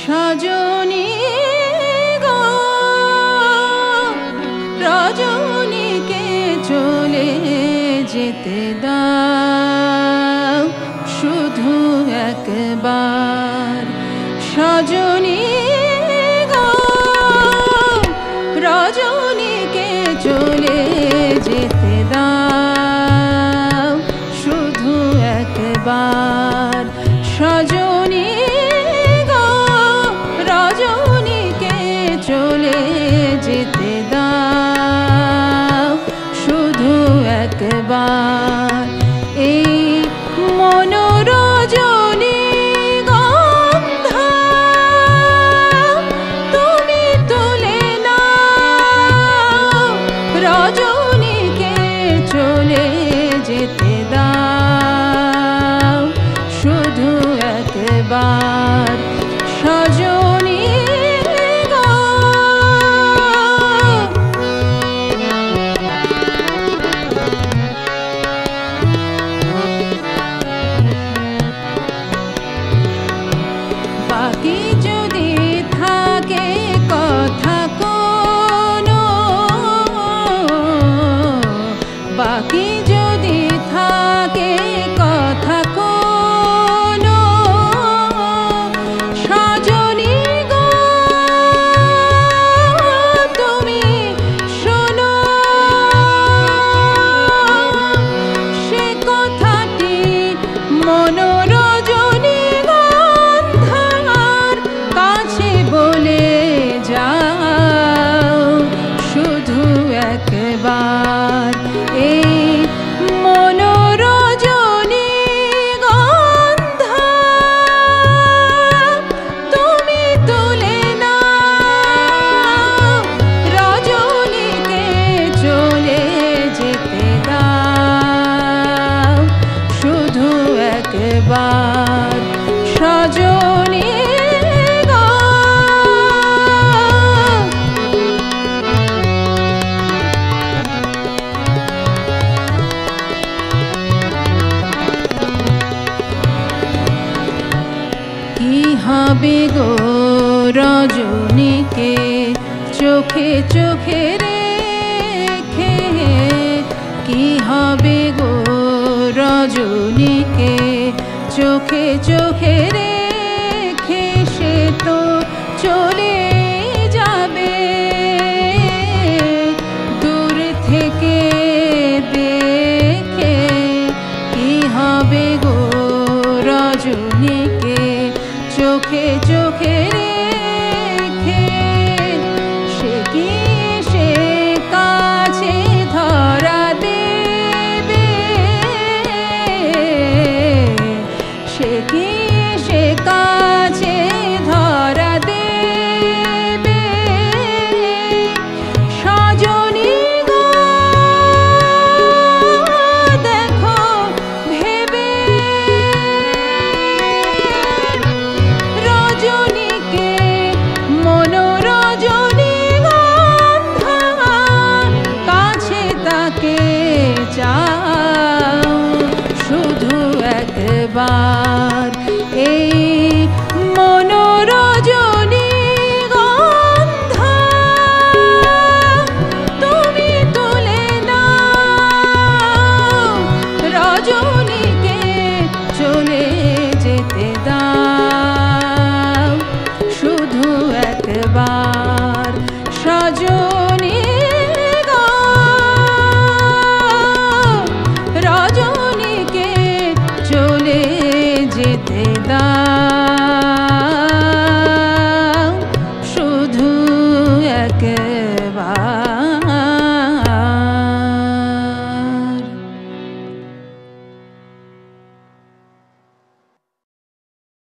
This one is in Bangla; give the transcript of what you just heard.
সজনী গো রজনীকে চলে যেতে দাও শুধু একবার। সজনী গো রজনীকে চলে যেতে দাও শুধু একবার। সজনী গো রজনীকে চলে যেতে দাও শুধু একবার। এই মনোরজনী গন্ধা তুমি তুলে নাও রজনীকে চলে যেতে দাও শুধু একবার। সজনী গো বাকি যদি থাকে কথা কোনো, বাকি যদি থাকে কথা কোনো, সজনী গো তুমি শোনো সে কথাটি মনোরজনী গন্ধার কাছে বলে যাও শুধু একবার। এই মনোরজনী গন্ধা তুমি তুলে নাও রজনীকে চলে যেতে দাও শুধু একবার। সজনী গো কি হবে গো রজনীকে চোখে চোখে রেখে, কি হবে গো রজনীকে চোখে চোখে রেখে, সে তো চলে যাবে দূর থেকে দেখে। কি হবে গো রজনীকে চোখে চোখে রেখে, সে কি সে কাছে ধরা দেবে, সে কি সে কাছে ধরা দেবে। সজনী গো দেখো ভেবে রজনীকে মনোরজনী গন্ধা কাছে তাকে চাও শুধু একবার। এই মনোরজনী গন্ধা তুমি তুলে নাও রজনীকে চলে যেতে দাও শুধু একবার। সজনী গো রজনীকে চলে যেতে দাও